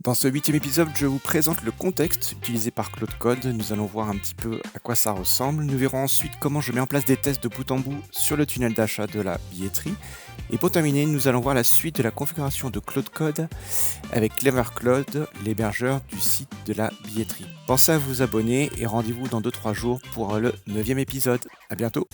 Dans ce 8e épisode, je vous présente le contexte utilisé par Claude Code. Nous allons voir un petit peu à quoi ça ressemble. Nous verrons ensuite comment je mets en place des tests de bout en bout sur le tunnel d'achat de la billetterie. Et pour terminer, nous allons voir la suite de la configuration de Claude Code avec CleverCloud, l'hébergeur du site de la billetterie. Pensez à vous abonner et rendez-vous dans 2-3 jours pour le 9e épisode. À bientôt.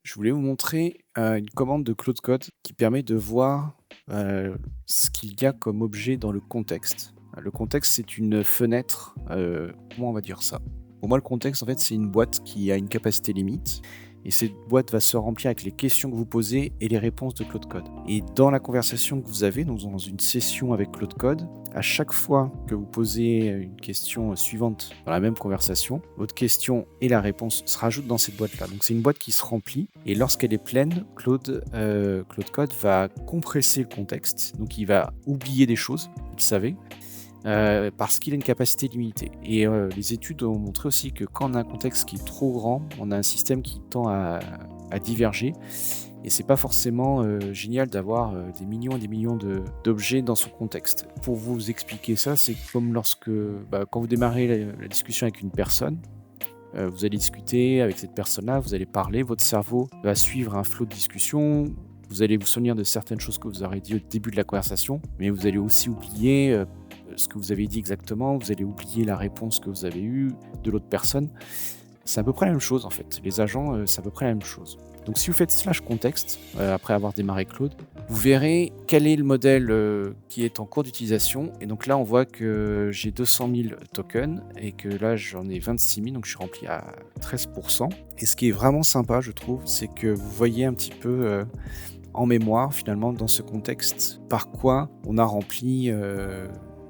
Je voulais vous montrer une commande de Claude Code qui permet de voir ce qu'il y a comme objet dans le contexte. Le contexte, c'est une fenêtre. Comment on va dire ça? Pour moi, le contexte, en fait, c'est une boîte qui a une capacité limite. Et cette boîte va se remplir avec les questions que vous posez et les réponses de Claude Code. Et dans la conversation que vous avez, donc dans une session avec Claude Code, à chaque fois que vous posez une question suivante dans la même conversation, votre question et la réponse se rajoutent dans cette boîte-là. Donc c'est une boîte qui se remplit et lorsqu'elle est pleine, Claude Code va compresser le contexte. Donc il va oublier des choses, vous le savez, parce qu'il a une capacité limitée. Et les études ont montré aussi que quand on a un contexte qui est trop grand, on a un système qui tend à diverger. Et c'est pas forcément génial d'avoir des millions et des millions d'objets dans son contexte. Pour vous expliquer ça, c'est comme quand vous démarrez la discussion avec une personne, vous allez discuter avec cette personne-là, vous allez parler, votre cerveau va suivre un flot de discussion, vous allez vous souvenir de certaines choses que vous aurez dit au début de la conversation, mais vous allez aussi oublier ce que vous avez dit exactement, vous allez oublier la réponse que vous avez eue de l'autre personne. C'est à peu près la même chose en fait. Les agents, c'est à peu près la même chose. Donc si vous faites /contexte, après avoir démarré Claude, vous verrez quel est le modèle qui est en cours d'utilisation. Et donc là, on voit que j'ai 200 000 tokens et que là, j'en ai 26 000, donc je suis rempli à 13%. Et ce qui est vraiment sympa, je trouve, c'est que vous voyez un petit peu en mémoire, finalement, dans ce contexte, par quoi on a rempli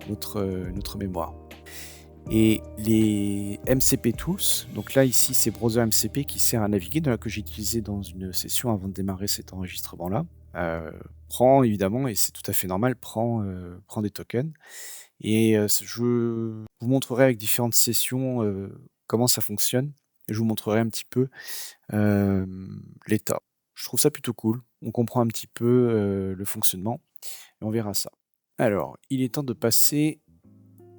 notre mémoire. Et les MCP Tools, donc là ici c'est Browser MCP qui sert à naviguer, que j'ai utilisé dans une session avant de démarrer cet enregistrement-là, prend évidemment, et c'est tout à fait normal, prend des tokens. Et je vous montrerai avec différentes sessions comment ça fonctionne, et je vous montrerai un petit peu l'état. Je trouve ça plutôt cool, on comprend un petit peu le fonctionnement, et on verra ça. Alors, il est temps de passer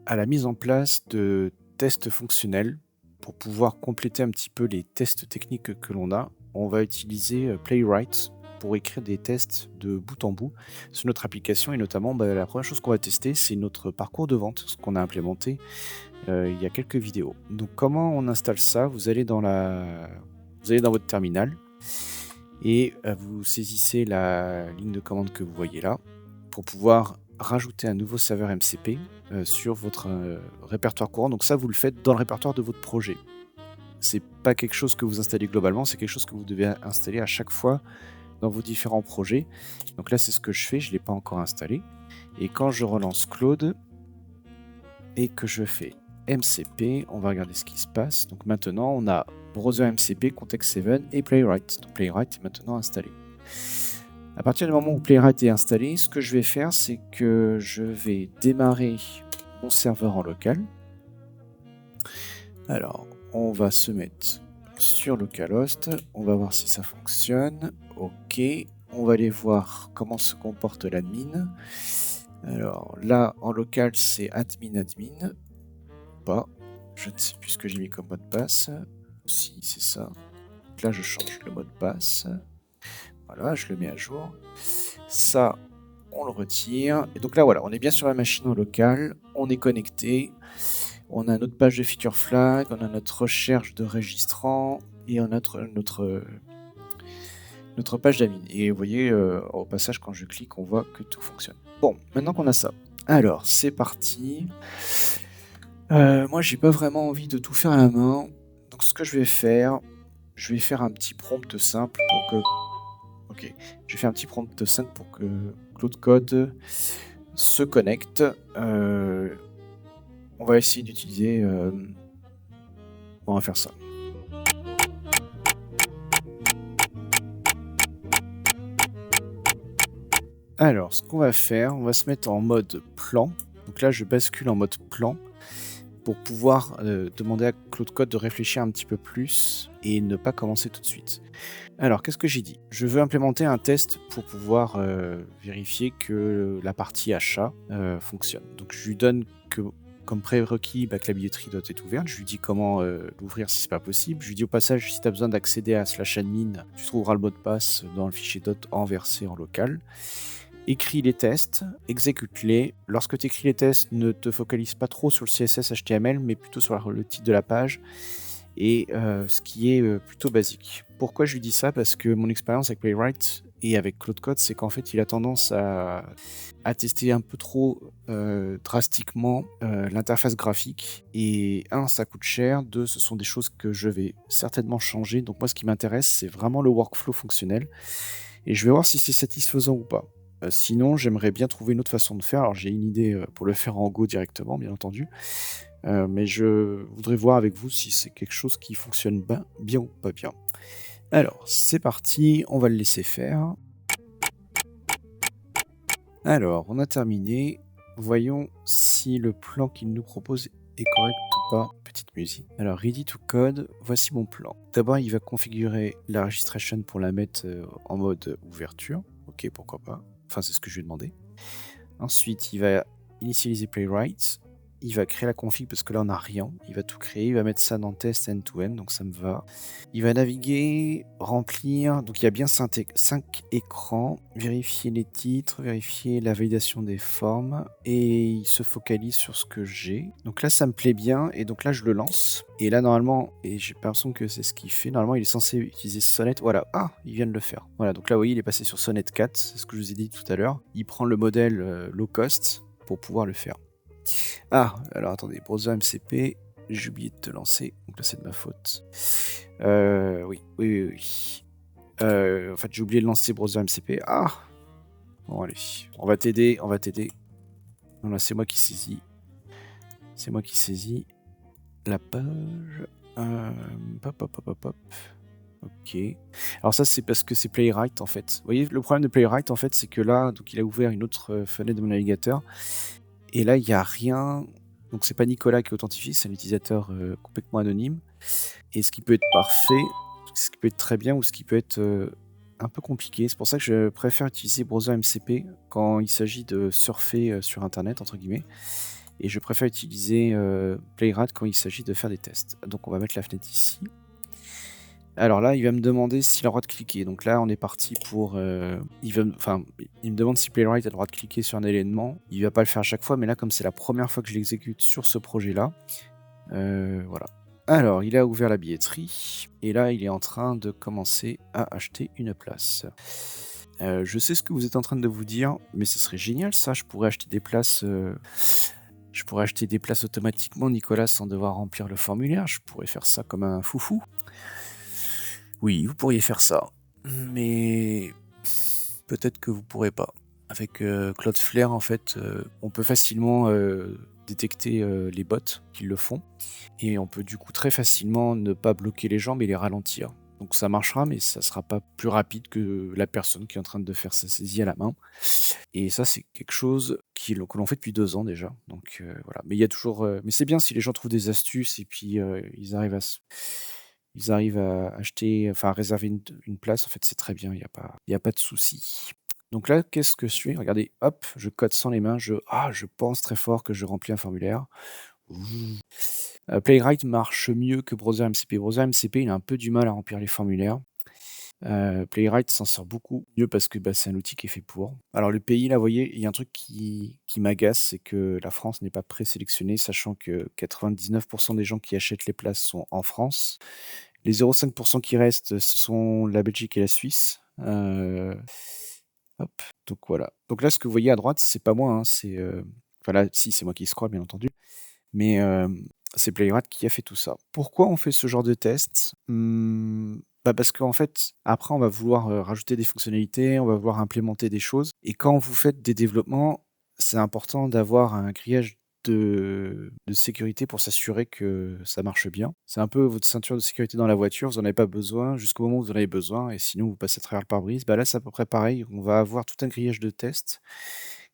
à la mise en place de tests fonctionnels pour pouvoir compléter un petit peu les tests techniques que l'on a. On va utiliser Playwright pour écrire des tests de bout en bout sur notre application et notamment la première chose qu'on va tester, c'est notre parcours de vente, ce qu'on a implémenté il y a quelques vidéos. Donc comment on installe ça? Vous allez dans votre terminal et vous saisissez la ligne de commande que vous voyez là pour pouvoir rajouter un nouveau serveur MCP sur votre répertoire courant. Donc ça, vous le faites dans le répertoire de votre projet. C'est pas quelque chose que vous installez globalement, c'est quelque chose que vous devez installer à chaque fois dans vos différents projets. Donc là, c'est ce que je fais, je ne l'ai pas encore installé. Et quand je relance Claude et que je fais MCP, on va regarder ce qui se passe. Donc maintenant, on a Browser MCP, Context 7 et Playwright. Donc Playwright est maintenant installé. À partir du moment où Playwright est installé, ce que je vais faire, c'est que je vais démarrer mon serveur en local. Alors, on va se mettre sur localhost. On va voir si ça fonctionne. Ok. On va aller voir comment se comporte l'admin. Alors là, en local, c'est admin. Pas. Je ne sais plus ce que j'ai mis comme mot de passe. Si, c'est ça. Donc là, je change le mot de passe. Voilà, je le mets à jour. Ça, on le retire. Et donc là, voilà, on est bien sur la machine en local. On est connecté. On a notre page de feature flag. On a notre recherche de registrant. Et on a notre page d'admin. Et vous voyez, au passage, quand je clique, on voit que tout fonctionne. Bon, maintenant qu'on a ça. Alors, c'est parti. Moi, j'ai pas vraiment envie de tout faire à la main. Donc, ce que je vais faire un petit prompt simple pour que... Ok, je vais faire un petit prompt simple pour que Claude Code se connecte. On va essayer d'utiliser... on va faire ça. Alors, ce qu'on va faire, on va se mettre en mode plan. Donc là, je bascule en mode plan. pour pouvoir demander à Claude Code de réfléchir un petit peu plus et ne pas commencer tout de suite. Alors, qu'est-ce que j'ai dit? Je veux implémenter un test pour pouvoir vérifier que la partie achat fonctionne. Donc, je lui donne comme prérequis que la billetterie doit être ouverte. Je lui dis comment l'ouvrir si c'est pas possible. Je lui dis au passage, si tu as besoin d'accéder à /admin, tu trouveras le mot de passe dans le fichier dot renversé en local. Écris les tests, exécute-les. Lorsque tu écris les tests, ne te focalise pas trop sur le CSS HTML, mais plutôt sur le titre de la page et ce qui est plutôt basique. Pourquoi je lui dis ça? Parce que mon expérience avec Playwright et avec Claude Code, c'est qu'en fait, il a tendance à tester un peu trop drastiquement l'interface graphique. Et un, ça coûte cher. Deux, ce sont des choses que je vais certainement changer. Donc moi, ce qui m'intéresse, c'est vraiment le workflow fonctionnel. Et je vais voir si c'est satisfaisant ou pas. Sinon, j'aimerais bien trouver une autre façon de faire. Alors, j'ai une idée pour le faire en Go directement, bien entendu. Mais je voudrais voir avec vous si c'est quelque chose qui fonctionne bien ou pas bien. Alors, c'est parti, on va le laisser faire. Alors, on a terminé. Voyons si le plan qu'il nous propose est correct ou pas. Petite musique. Alors, ready to code, voici mon plan. D'abord, il va configurer la registration pour la mettre en mode ouverture. Ok, pourquoi pas. Enfin, c'est ce que je lui ai demandé. Ensuite, il va initialiser Playwright. Il va créer la config parce que là on n'a rien. Il va tout créer, il va mettre ça dans test end-to-end, donc ça me va. Il va naviguer, remplir, donc il y a bien 5 écrans, vérifier les titres, vérifier la validation des formes, et il se focalise sur ce que j'ai. Donc là ça me plaît bien, et donc là je le lance. Et là normalement, et j'ai l'impression que c'est ce qu'il fait, normalement il est censé utiliser Sonnet, voilà, il vient de le faire. Voilà, donc là vous voyez il est passé sur Sonnet 4, c'est ce que je vous ai dit tout à l'heure. Il prend le modèle low cost pour pouvoir le faire. Ah, alors attendez, browser MCP, j'ai oublié de te lancer, donc là c'est de ma faute. Oui. En fait, j'ai oublié de lancer browser MCP. Ah, bon allez, on va t'aider. Non là, c'est moi qui saisis. La page. Hop. Ok. Alors ça, c'est parce que c'est Playwright en fait. Vous voyez, le problème de Playwright en fait, c'est que là, donc il a ouvert une autre fenêtre de mon navigateur. Et là, il n'y a rien. Donc, c'est pas Nicolas qui est authentifié, c'est un utilisateur complètement anonyme. Et ce qui peut être parfait, ce qui peut être très bien ou ce qui peut être un peu compliqué. C'est pour ça que je préfère utiliser browser MCP quand il s'agit de surfer sur Internet, entre guillemets. Et je préfère utiliser Playwright quand il s'agit de faire des tests. Donc, on va mettre la fenêtre ici. Alors là, il va me demander s'il a le droit de cliquer. Donc là, on est parti pour... il me demande si Playwright a le droit de cliquer sur un élément. Il va pas le faire à chaque fois, mais là, comme c'est la première fois que je l'exécute sur ce projet-là, voilà. Alors, il a ouvert la billetterie. Et là, il est en train de commencer à acheter une place. Je sais ce que vous êtes en train de vous dire, mais ce serait génial ça. Je pourrais acheter des places... Je pourrais acheter des places automatiquement, Nicolas, sans devoir remplir le formulaire. Je pourrais faire ça comme un foufou. Oui, vous pourriez faire ça, mais peut-être que vous pourrez pas. Avec Cloudflare, en fait, on peut facilement détecter les bots qui le font, et on peut du coup très facilement ne pas bloquer les gens, mais les ralentir. Donc ça marchera, mais ça sera pas plus rapide que la personne qui est en train de faire sa saisie à la main. Et ça, c'est quelque chose que l'on fait depuis 2 ans déjà. Donc voilà. Mais il y a toujours. Mais c'est bien si les gens trouvent des astuces et puis ils arrivent à acheter, enfin à réserver une place. En fait, c'est très bien. Il y a pas de souci. Donc là, qu'est-ce que je fais? Regardez, hop, je code sans les mains. Je pense très fort que je remplis un formulaire. Playwright marche mieux que Browser MCP. Browser MCP, il a un peu du mal à remplir les formulaires. Playwright s'en sort beaucoup mieux parce que c'est un outil qui est fait pour. Alors le pays, là, vous voyez, il y a un truc qui m'agace, c'est que la France n'est pas présélectionnée, sachant que 99% des gens qui achètent les places sont en France. Les 0,5% qui restent, ce sont la Belgique et la Suisse. Hop, donc voilà. Donc là, ce que vous voyez à droite, c'est pas moi, hein, c'est... Enfin là, si, c'est moi qui scroll, bien entendu. Mais c'est Playwright qui a fait tout ça. Pourquoi on fait ce genre de test? Parce qu'en fait, après, on va vouloir rajouter des fonctionnalités, on va vouloir implémenter des choses. Et quand vous faites des développements, c'est important d'avoir un grillage de sécurité pour s'assurer que ça marche bien. C'est un peu votre ceinture de sécurité dans la voiture, vous n'en avez pas besoin jusqu'au moment où vous en avez besoin, et sinon vous passez à travers le pare-brise. Là, c'est à peu près pareil. On va avoir tout un grillage de tests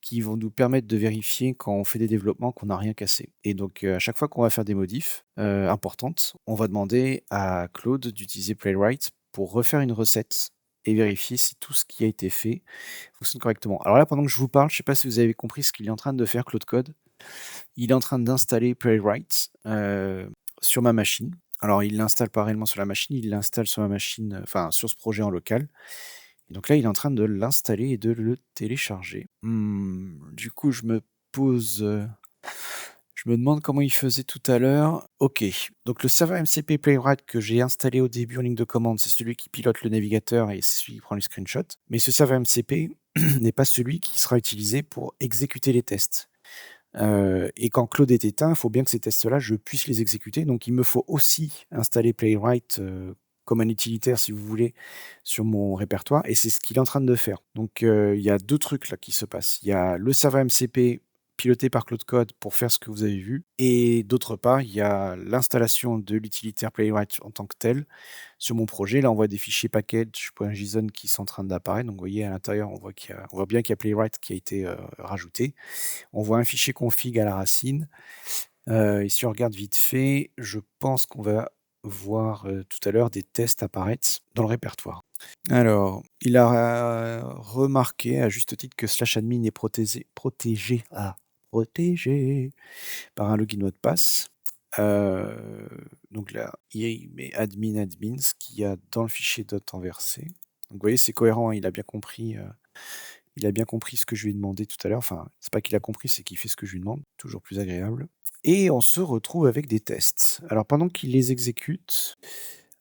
qui vont nous permettre de vérifier quand on fait des développements qu'on n'a rien cassé. Et donc, à chaque fois qu'on va faire des modifs importantes, on va demander à Claude d'utiliser Playwright pour refaire une recette et vérifier si tout ce qui a été fait fonctionne correctement. Alors là, pendant que je vous parle, je ne sais pas si vous avez compris ce qu'il est en train de faire, Claude Code. Il est en train d'installer Playwright sur ma machine. Alors, il l'installe pas réellement sur la machine, il l'installe sur ma machine, enfin sur ce projet en local. Et donc là, il est en train de l'installer et de le télécharger. Du coup, je me demande comment il faisait tout à l'heure. Ok, donc le serveur MCP Playwright que j'ai installé au début en ligne de commande, c'est celui qui pilote le navigateur et c'est celui qui prend les screenshots. Mais ce serveur MCP n'est pas celui qui sera utilisé pour exécuter les tests. Et quand Claude est éteint, il faut bien que ces tests-là, je puisse les exécuter. Donc il me faut aussi installer Playwright comme un utilitaire, si vous voulez, sur mon répertoire. Et c'est ce qu'il est en train de faire. Donc il y a 2 trucs là qui se passent. Il y a le serveur MCP piloté par Claude Code pour faire ce que vous avez vu. Et d'autre part, il y a l'installation de l'utilitaire Playwright en tant que tel sur mon projet. Là, on voit des fichiers package.json qui sont en train d'apparaître. Donc vous voyez à l'intérieur, on voit bien qu'il y a Playwright qui a été rajouté. On voit un fichier config à la racine. Et si on regarde vite fait, je pense qu'on va voir tout à l'heure des tests apparaître dans le répertoire. Alors, il a remarqué à juste titre que /admin est protégé par un login mot de passe. Donc là, il met admin ce qu'il y a dans le fichier .enversé. Donc vous voyez, c'est cohérent, il a bien compris. Il a bien compris ce que je lui ai demandé tout à l'heure. Enfin, c'est pas qu'il a compris, c'est qu'il fait ce que je lui demande. Toujours plus agréable. Et on se retrouve avec des tests. Alors, pendant qu'il les exécute,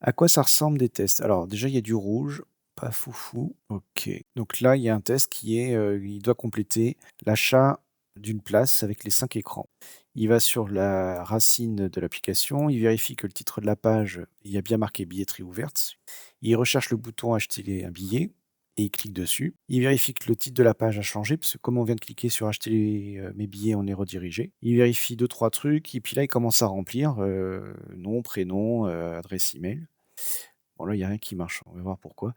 à quoi ça ressemble des tests? Alors, déjà, il y a du rouge. Pas foufou. Ok. Donc là, il y a un test qui est, il doit compléter l'achat d'une place avec les 5 écrans. Il va sur la racine de l'application, il vérifie que le titre de la page, il y a bien marqué billetterie ouverte. Il recherche le bouton acheter un billet et il clique dessus. Il vérifie que le titre de la page a changé, parce que comme on vient de cliquer sur acheter mes billets, on est redirigé. Il vérifie 2-3 trucs, et puis là, il commence à remplir nom, prénom, adresse email. Bon, là, il n'y a rien qui marche, on va voir pourquoi.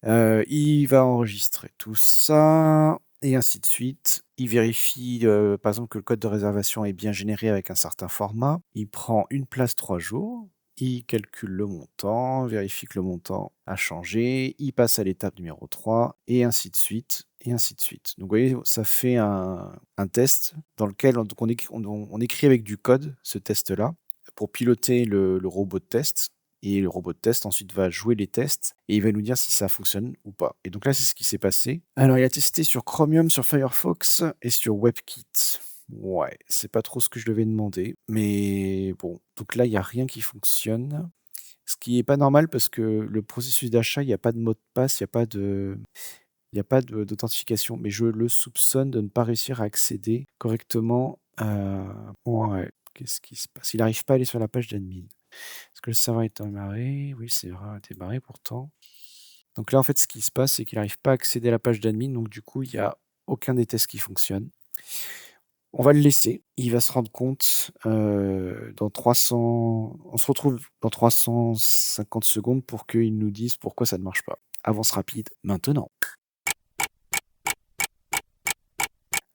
Il va enregistrer tout ça, et ainsi de suite. Il vérifie, par exemple, que le code de réservation est bien généré avec un certain format. Il prend une place 3 jours. Il calcule le montant, vérifie que le montant a changé, il passe à l'étape numéro 3, et ainsi de suite, et ainsi de suite. Donc vous voyez, ça fait un test dans lequel on écrit avec du code ce test-là pour piloter le robot de test. Et le robot de test ensuite va jouer les tests et il va nous dire si ça fonctionne ou pas. Et donc là, c'est ce qui s'est passé. Alors, il a testé sur Chromium, sur Firefox et sur WebKit. Ouais, c'est pas trop ce que je devais demander. Mais bon, donc là, il n'y a rien qui fonctionne. Ce qui est pas normal parce que le processus d'achat, il n'y a pas de mot de passe, il n'y a pas d'authentification. Mais je le soupçonne de ne pas réussir à accéder correctement à... Ouais, qu'est-ce qui se passe? Il n'arrive pas à aller sur la page d'admin. Est-ce que le serveur est démarré? Oui, c'est vrai, démarré pourtant. Donc là, en fait, ce qui se passe, c'est qu'il n'arrive pas à accéder à la page d'admin. Donc du coup, il n'y a aucun des tests qui fonctionne. On va le laisser. Il va se rendre compte dans 300... On se retrouve dans 350 secondes pour qu'il nous dise pourquoi ça ne marche pas. Avance rapide maintenant.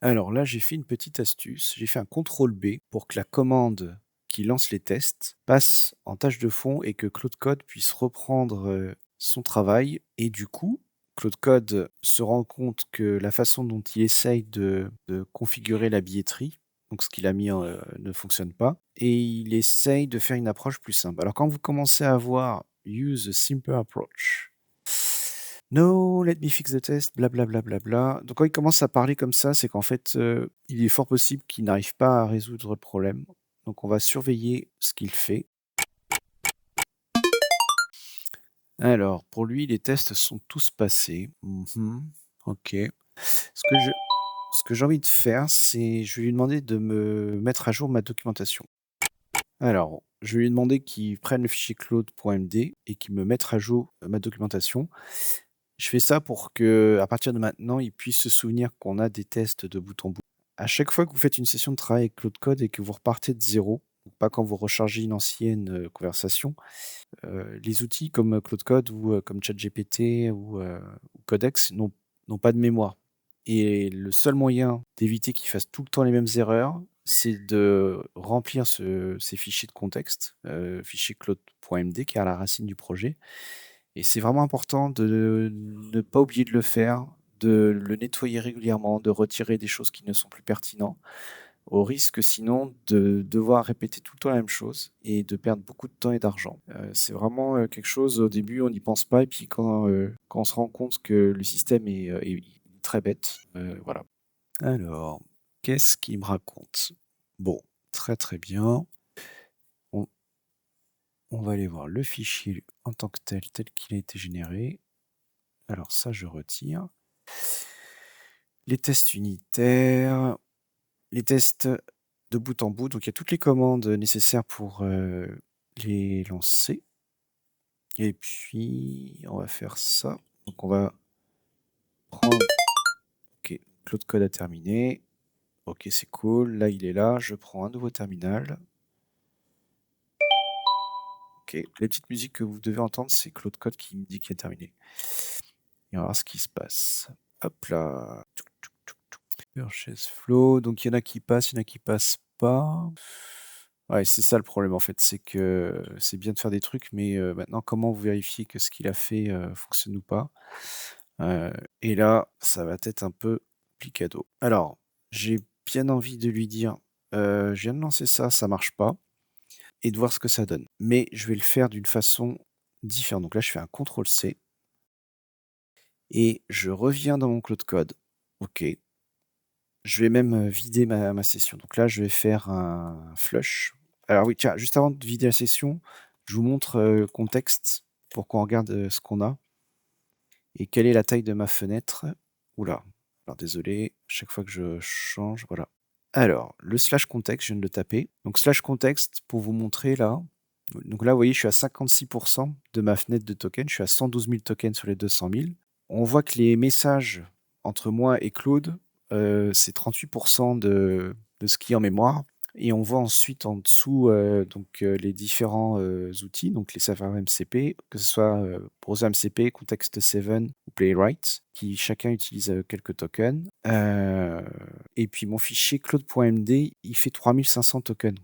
Alors là, j'ai fait une petite astuce. J'ai fait un CTRL B pour que la commande qui lance les tests passe en tâche de fond et que Claude Code puisse reprendre son travail. Et du coup, Claude Code se rend compte que la façon dont il essaye de configurer la billetterie, donc ce qu'il a mis ne fonctionne pas, et il essaye de faire une approche plus simple. Alors quand vous commencez à voir Use a simple approach, No, let me fix the test, blablabla. Bla, bla, bla. Donc quand il commence à parler comme ça, c'est qu'en fait, il est fort possible qu'il n'arrive pas à résoudre le problème. Donc on va surveiller ce qu'il fait. Alors, pour lui, les tests sont tous passés. Ok. Ce que j'ai envie de faire, c'est je vais lui demander de me mettre à jour ma documentation. Alors, je vais lui demander qu'il prenne le fichier claude.md et qu'il me mette à jour ma documentation. Je fais ça pour que, à partir de maintenant, il puisse se souvenir qu'on a des tests de bout en bout. À chaque fois que vous faites une session de travail avec Claude Code et que vous repartez de zéro, pas quand vous rechargez une ancienne conversation, les outils comme Claude Code ou comme ChatGPT ou Codex n'ont pas de mémoire. Et le seul moyen d'éviter qu'il fasse tout le temps les mêmes erreurs, c'est de remplir ces fichiers de contexte, fichier claude.md qui est à la racine du projet. Et c'est vraiment important de ne pas oublier de le faire, de le nettoyer régulièrement, de retirer des choses qui ne sont plus pertinentes, au risque sinon de devoir répéter tout le temps la même chose et de perdre beaucoup de temps et d'argent. C'est vraiment quelque chose, au début, on n'y pense pas, et puis quand on se rend compte que le système est très bête, voilà. Alors, qu'est-ce qu'il me raconte? Bon, très très bien. On, on va aller voir le fichier en tant que tel qu'il a été généré. Alors ça, je retire. Les tests unitaires, les tests de bout en bout. Donc il y a toutes les commandes nécessaires pour les lancer. Et puis, on va faire ça. Donc on va prendre... Ok, Claude Code a terminé. Ok, c'est cool. Là, il est là. Je prends un nouveau terminal. Ok, les petites musiques que vous devez entendre, c'est Claude Code qui me dit qu'il est terminé. Et on va voir ce qui se passe. Hop là. Purchase flow. Donc il y en a qui passent, il y en a qui passent pas. Ouais, c'est ça le problème en fait, c'est que c'est bien de faire des trucs, mais maintenant comment vous vérifiez que ce qu'il a fait fonctionne ou pas? Et là, ça va être un peu plicado. Alors, j'ai bien envie de lui dire, je viens de lancer ça, ça marche pas, et de voir ce que ça donne. Mais je vais le faire d'une façon différente. Donc là, je fais un CTRL-C et je reviens dans mon Claude Code. OK. Je vais même vider ma session. Donc là, je vais faire un flush. Alors oui, tiens, juste avant de vider la session, je vous montre le contexte pour qu'on regarde ce qu'on a et quelle est la taille de ma fenêtre. Oula, alors désolé, chaque fois que je change, voilà. Alors, le slash context, je viens de le taper. Donc slash context, pour vous montrer là. Donc là, vous voyez, je suis à 56% de ma fenêtre de tokens. Je suis à 112 000 tokens sur les 200 000. On voit que les messages entre moi et Claude, c'est 38% de ce qui est en mémoire. Et on voit ensuite en dessous les différents outils, donc les serveurs MCP, que ce soit Browser MCP, Context7 ou Playwright, qui chacun utilise quelques tokens. Et puis mon fichier claude.md, il fait 3500 tokens.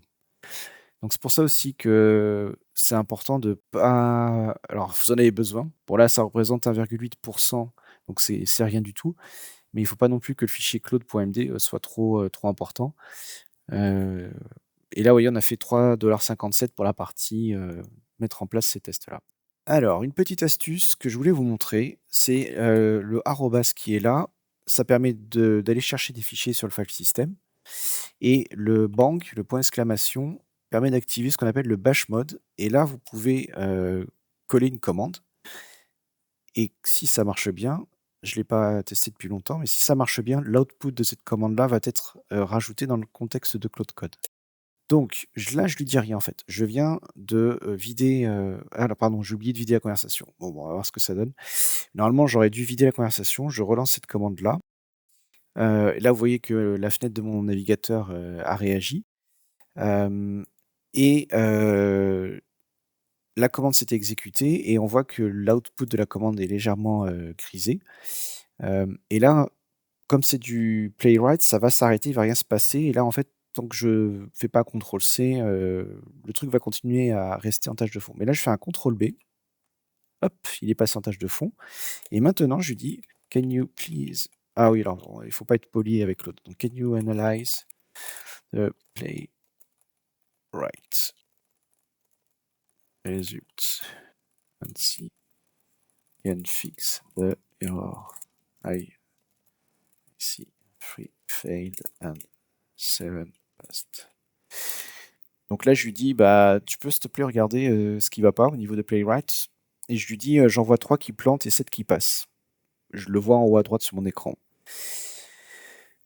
Donc c'est pour ça aussi que c'est important de pas... Alors vous en avez besoin. Bon là, ça représente 1,8%, donc c'est rien du tout. Mais il ne faut pas non plus que le fichier claude.md soit trop important. Et là, vous voyez, on a fait 3,57 $ pour la partie mettre en place ces tests-là. Alors, une petite astuce que je voulais vous montrer, c'est le arrobas qui est là. Ça permet d'aller chercher des fichiers sur le file system. Et le bang, le point d'exclamation, permet d'activer ce qu'on appelle le bash mode. Et là, vous pouvez coller une commande. Et si ça marche bien, je ne l'ai pas testé depuis longtemps, mais si ça marche bien, l'output de cette commande-là va être rajouté dans le contexte de Claude Code. Donc là, je lui dis rien en fait. Je viens de vider. Ah pardon, j'ai oublié de vider la conversation. Bon, on va voir ce que ça donne. Normalement, j'aurais dû vider la conversation. Je relance cette commande-là. Là, vous voyez que la fenêtre de mon navigateur a réagi. Et la commande s'est exécutée et on voit que l'output de la commande est légèrement grisé. Et là, comme c'est du playwright, ça va s'arrêter, il va rien se passer. Et là, en fait, tant que je fais pas CTRL-C, le truc va continuer à rester en tâche de fond. Mais là, je fais un CTRL-B. Hop, il est passé en tâche de fond. Et maintenant, je lui dis, can you please... Ah oui, alors, bon, il faut pas être poli avec l'autre. Donc, can you analyze the playwright results and see can fix the error. I see 3 failed and 7 passed. Donc là, je lui dis, bah, tu peux s'il te plaît regarder ce qui va pas au niveau de Playwright. Et je lui dis, j'en vois 3 qui plantent et 7 qui passent. Je le vois en haut à droite sur mon écran.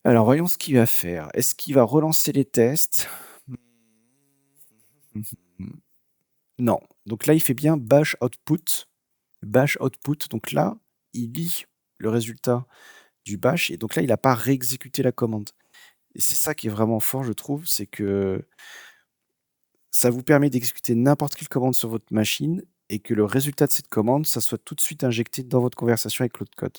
Alors, voyons ce qu'il va faire. Est-ce qu'il va relancer les tests? Non. Donc là, il fait bien bash output. Bash output. Donc là, il lit le résultat du bash. Et donc là, il n'a pas réexécuté la commande. Et c'est ça qui est vraiment fort, je trouve. C'est que ça vous permet d'exécuter n'importe quelle commande sur votre machine et que le résultat de cette commande, ça soit tout de suite injecté dans votre conversation avec Claude Code.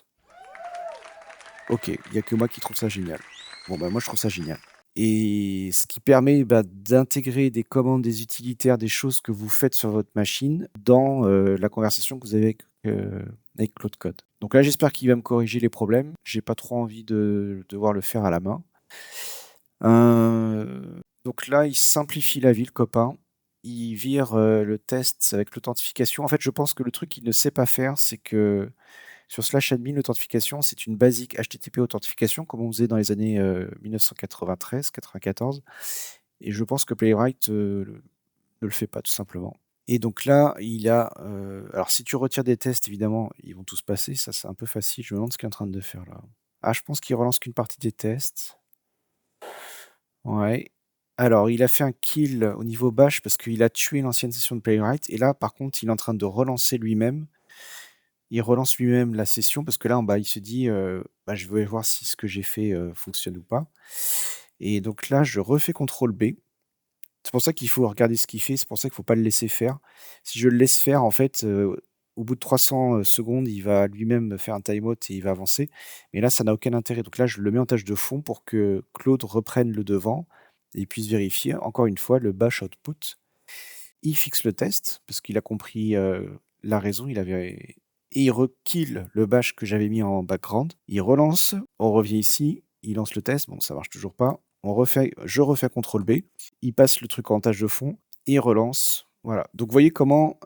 OK, il y a que moi qui trouve ça génial. Bon, bah, moi, je trouve ça génial et ce qui permet, d'intégrer des commandes, des utilitaires, des choses que vous faites sur votre machine dans, la conversation que vous avez avec Claude Code. Donc là, j'espère qu'il va me corriger les problèmes. J'ai pas trop envie de devoir le faire à la main. Donc là, il simplifie la vie, le copain. Il vire, le test avec l'authentification. En fait, je pense que le truc qu'il ne sait pas faire, c'est que sur /admin, l'authentification, c'est une basique HTTP authentification comme on faisait dans les années 1993-94. Et je pense que Playwright ne le fait pas tout simplement. Et donc là, il a... alors si tu retires des tests, évidemment, ils vont tous passer. Ça, c'est un peu facile. Je me demande ce qu'il est en train de faire là. Ah, je pense qu'il relance qu'une partie des tests. Ouais. Alors, il a fait un kill au niveau bash parce qu'il a tué l'ancienne session de Playwright. Et là, par contre, il est en train de relancer lui-même. Il relance lui-même la session parce que là, en bas, il se dit je vais voir si ce que j'ai fait fonctionne ou pas. Et donc là, je refais CTRL B. C'est pour ça qu'il faut regarder ce qu'il fait. C'est pour ça qu'il ne faut pas le laisser faire. Si je le laisse faire, en fait, au bout de 300 secondes, il va lui-même faire un timeout et il va avancer. Mais là, ça n'a aucun intérêt. Donc là, je le mets en tâche de fond pour que Claude reprenne le devant et puisse vérifier, encore une fois, le bash output. Il fixe le test parce qu'il a compris la raison. Et il rekill le bash que j'avais mis en background. Il relance, on revient ici, il lance le test. Bon, ça marche toujours pas. Je refais CTRL B. Il passe le truc en tâche de fond et il relance. Voilà. Donc, vous voyez comment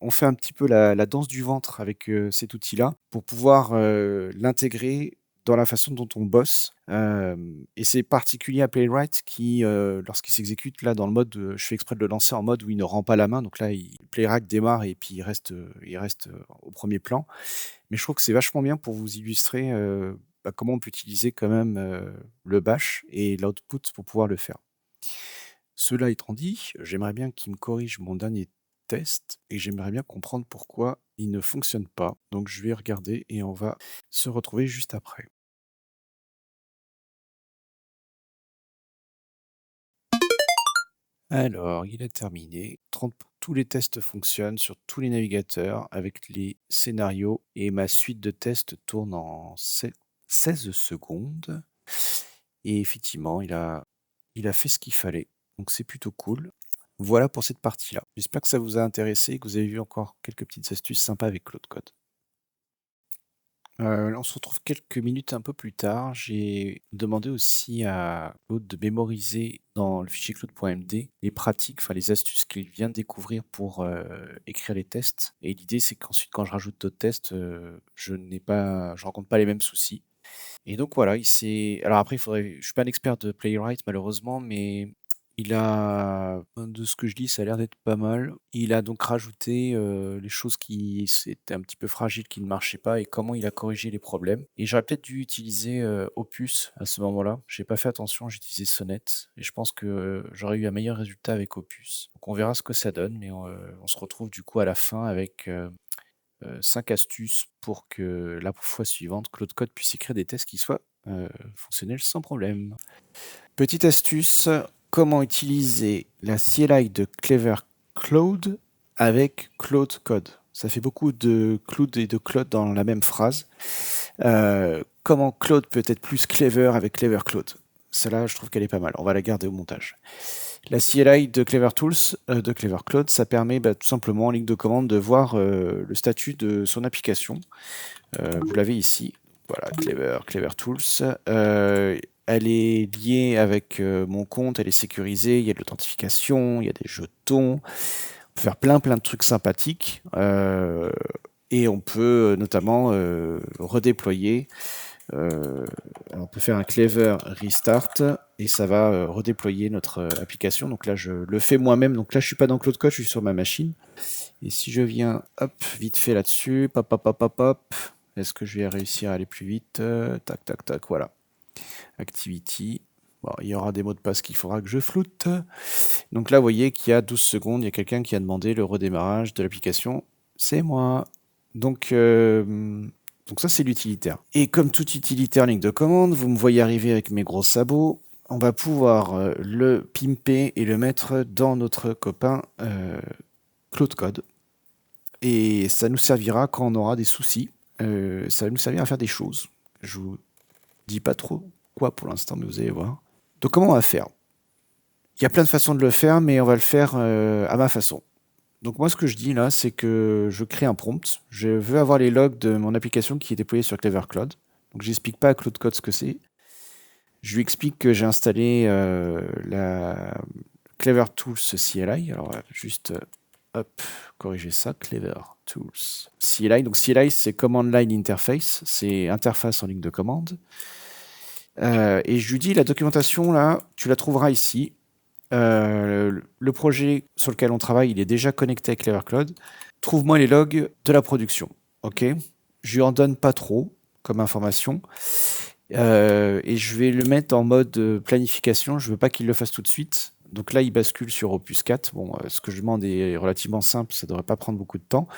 on fait un petit peu la danse du ventre avec cet outil-là pour pouvoir l'intégrer dans la façon dont on bosse. Et c'est particulier à Playwright qui, lorsqu'il s'exécute là dans le mode, je fais exprès de le lancer en mode où il ne rend pas la main. Donc là, Playwright démarre et puis il reste au premier plan. Mais je trouve que c'est vachement bien pour vous illustrer comment on peut utiliser quand même le bash et l'output pour pouvoir le faire. Cela étant dit, j'aimerais bien qu'il me corrige mon dernier test et j'aimerais bien comprendre pourquoi il ne fonctionne pas. Donc je vais regarder et on va se retrouver juste après. Alors, il a terminé. Tous les tests fonctionnent sur tous les navigateurs avec les scénarios et ma suite de tests tourne en 16 secondes. Et effectivement, il a fait ce qu'il fallait. Donc c'est plutôt cool. Voilà pour cette partie-là. J'espère que ça vous a intéressé et que vous avez vu encore quelques petites astuces sympas avec Claude Code. On se retrouve quelques minutes un peu plus tard. J'ai demandé aussi à Claude de mémoriser dans le fichier claude.md les pratiques, enfin les astuces qu'il vient de découvrir pour écrire les tests. Et l'idée, c'est qu'ensuite, quand je rajoute d'autres tests, je rencontre pas les mêmes soucis. Et donc voilà, alors après, je suis pas un expert de Playwright malheureusement, mais de ce que je lis, ça a l'air d'être pas mal. Il a donc rajouté les choses qui étaient un petit peu fragiles, qui ne marchaient pas, et comment il a corrigé les problèmes. Et j'aurais peut-être dû utiliser Opus à ce moment-là. J'ai pas fait attention, j'ai utilisé Sonnet, et je pense que j'aurais eu un meilleur résultat avec Opus. Donc on verra ce que ça donne, mais on se retrouve du coup à la fin avec 5 astuces pour que la fois suivante, Claude Code puisse écrire des tests qui soient fonctionnels sans problème. Petite astuce, comment utiliser la CLI de Clever Claude avec Claude Code. Ça fait beaucoup de Claude et de Claude dans la même phrase. Comment Claude peut être plus clever avec Clever Claude. Celle-là, je trouve qu'elle est pas mal. On va la garder au montage. La CLI de Clever Tools, de Clever Claude, ça permet tout simplement en ligne de commande de voir le statut de son application. Vous l'avez ici. Voilà, Clever Tools. Elle est liée avec mon compte, elle est sécurisée, il y a de l'authentification, il y a des jetons. On peut faire plein de trucs sympathiques. Et on peut notamment redéployer. On peut faire un Clever Restart et ça va redéployer notre application. Donc là, je le fais moi-même. Donc là, je suis pas dans Claude Code, je suis sur ma machine. Et si je viens, hop, vite fait là-dessus, pop. Est-ce que je vais réussir à aller plus vite? Tac, voilà. Activity. Bon, il y aura des mots de passe qu'il faudra que je floute. Donc là, vous voyez qu'il y a 12 secondes, il y a quelqu'un qui a demandé le redémarrage de l'application. C'est moi. Donc ça, c'est l'utilitaire. Et comme tout utilitaire ligne de commande, vous me voyez arriver avec mes gros sabots. On va pouvoir le pimper et le mettre dans notre copain Claude Code. Et ça nous servira quand on aura des soucis. Ça va nous servir à faire des choses. Je vous dis pas trop quoi pour l'instant, mais vous allez voir. Donc comment on va faire? Il y a plein de façons de le faire, mais on va le faire à ma façon. Donc moi, ce que je dis là, c'est que je crée un prompt. Je veux avoir les logs de mon application qui est déployée sur Clever Cloud. Donc j'explique pas à Claude Code ce que c'est. Je lui explique que j'ai installé la Clever Tools CLI. Alors juste hop, corriger ça, Clever Tools CLI. Donc CLI, c'est Command Line Interface, c'est interface en ligne de commande. Et je lui dis la documentation là, tu la trouveras ici. Le projet sur lequel on travaille, il est déjà connecté à Clever Cloud. Trouve-moi les logs de la production. Ok. Je lui en donne pas trop comme information. Et je vais le mettre en mode planification. Je veux pas qu'il le fasse tout de suite. Donc là, il bascule sur Opus 4. Bon, ce que je demande est relativement simple. Ça devrait pas prendre beaucoup de temps.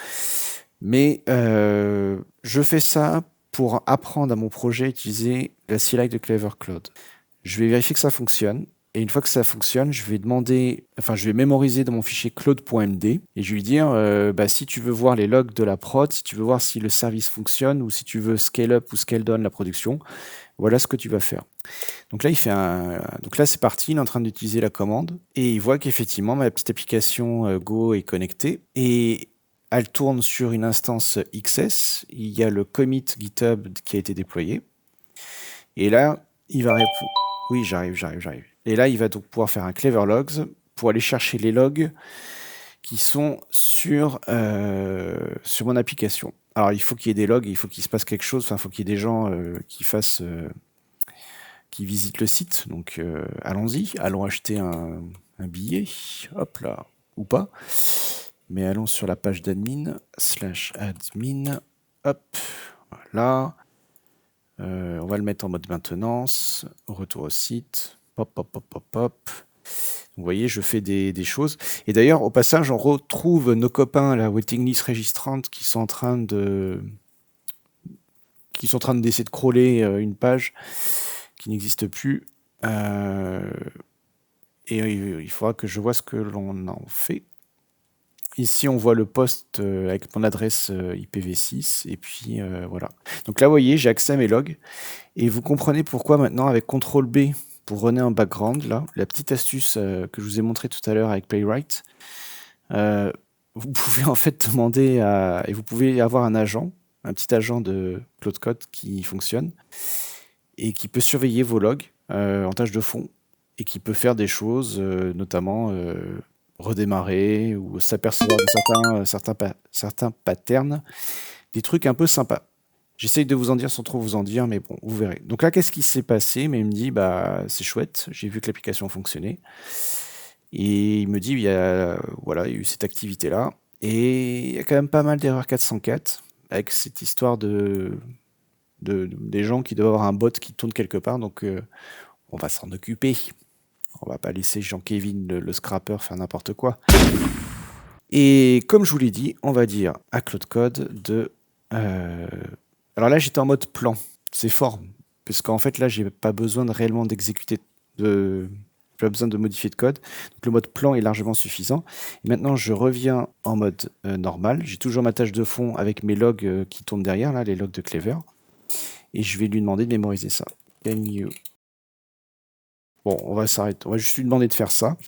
Mais je fais ça pour apprendre à mon projet à utiliser la CLI de Clever Cloud. Je vais vérifier que ça fonctionne. Et une fois que ça fonctionne, je vais mémoriser dans mon fichier cloud.md et je vais lui dire si tu veux voir les logs de la prod, si tu veux voir si le service fonctionne ou si tu veux scale up ou scale down la production, voilà ce que tu vas faire. Donc là, donc là, c'est parti, il est en train d'utiliser la commande et il voit qu'effectivement ma petite application Go est connectée et elle tourne sur une instance XS. Il y a le commit GitHub qui a été déployé. Et là, il va répondre. Oui, j'arrive. Et là, il va donc pouvoir faire un Clever Logs pour aller chercher les logs qui sont sur mon application. Alors, il faut qu'il y ait des logs, il faut qu'il se passe quelque chose. Enfin, il faut qu'il y ait des gens qui visitent le site. Donc, allons-y. Allons acheter un billet. Hop là. Ou pas. Mais allons sur la page d'admin. /admin. Hop. Voilà. On va le mettre en mode maintenance, retour au site, pop. Vous voyez, je fais des choses. Et d'ailleurs, au passage, on retrouve nos copains, la waiting list registrante, qui sont en train d'essayer de crawler une page qui n'existe plus. Et il faudra que je vois ce que l'on en fait. Ici, on voit le post avec mon adresse IPv6. Et puis, voilà. Donc là, vous voyez, j'ai accès à mes logs. Et vous comprenez pourquoi maintenant, avec CTRL-B pour runner en background, là, la petite astuce que je vous ai montré tout à l'heure avec Playwright, vous pouvez en fait demander et vous pouvez avoir un petit agent de Claude Code qui fonctionne et qui peut surveiller vos logs en tâche de fond et qui peut faire des choses, notamment redémarrer ou s'apercevoir de certains patterns, des trucs un peu sympas. J'essaye de vous en dire sans trop vous en dire, mais bon, vous verrez. Donc là, qu'est-ce qui s'est passé? Mais il me dit, c'est chouette, j'ai vu que l'application fonctionnait. Et il me dit, il y a eu cette activité-là. Et il y a quand même pas mal d'erreurs 404, avec cette histoire des gens qui doivent avoir un bot qui tourne quelque part. Donc, on va s'en occuper. On va pas laisser Jean-Kévin, le scrapper, faire n'importe quoi. Et comme je vous l'ai dit, on va dire à Claude Code de... Alors là, j'étais en mode plan. C'est fort. Parce qu'en fait, là, j'ai pas besoin réellement d'exécuter j'ai pas besoin de modifier de code. Donc le mode plan est largement suffisant. Et maintenant, je reviens en mode normal. J'ai toujours ma tâche de fond avec mes logs qui tournent derrière, là, les logs de Clever. Et je vais lui demander de mémoriser ça. Can you... Bon, on va s'arrêter. On va juste lui demander de faire ça.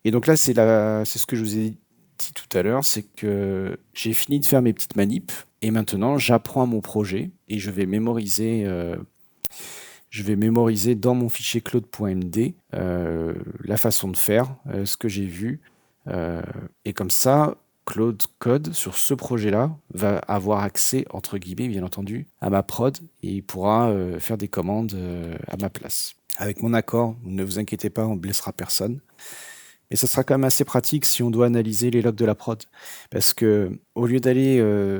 Et donc là, c'est ce que je vous ai dit tout à l'heure, c'est que j'ai fini de faire mes petites manips. Et maintenant, j'apprends mon projet et je vais mémoriser dans mon fichier cloud.md la façon de faire, ce que j'ai vu. Et comme ça, Claude Code, sur ce projet-là, va avoir accès, entre guillemets, bien entendu, à ma prod et il pourra faire des commandes à ma place. Avec mon accord, ne vous inquiétez pas, on ne blessera personne. Et ça sera quand même assez pratique si on doit analyser les logs de la prod. Parce que au lieu d'aller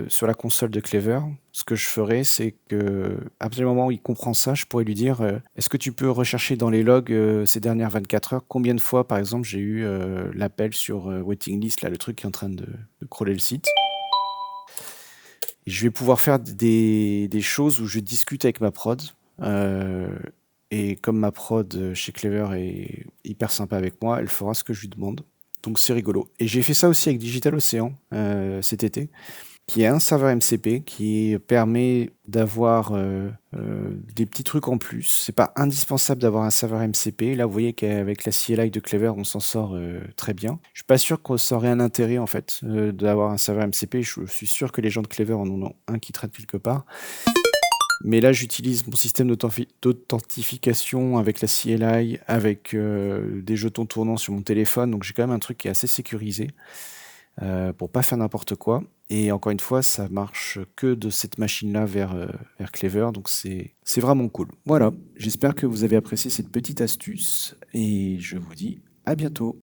sur la console de Clever, ce que je ferais, c'est que à partir du moment où il comprend ça, je pourrais lui dire est-ce que tu peux rechercher dans les logs ces dernières 24 heures combien de fois, par exemple, j'ai eu l'appel sur waiting list, là, le truc qui est en train de crawler le site. Et je vais pouvoir faire des choses où je discute avec ma prod. Et comme ma prod chez Clever est hyper sympa avec moi, elle fera ce que je lui demande. Donc c'est rigolo. Et j'ai fait ça aussi avec Digital Ocean cet été. qui est un serveur MCP qui permet d'avoir des petits trucs en plus. C'est pas indispensable d'avoir un serveur MCP. Là, vous voyez qu'avec la CLI de Clever, on s'en sort très bien. Je suis pas sûr qu'on aurait un intérêt en fait d'avoir un serveur MCP. Je suis sûr que les gens de Clever en ont un qui traîne quelque part. Mais là, j'utilise mon système d'authentification avec la CLI, avec des jetons tournants sur mon téléphone. Donc j'ai quand même un truc qui est assez sécurisé pour pas faire n'importe quoi. Et encore une fois, ça marche que de cette machine-là vers Clever. Donc c'est vraiment cool. Voilà, j'espère que vous avez apprécié cette petite astuce et je vous dis à bientôt.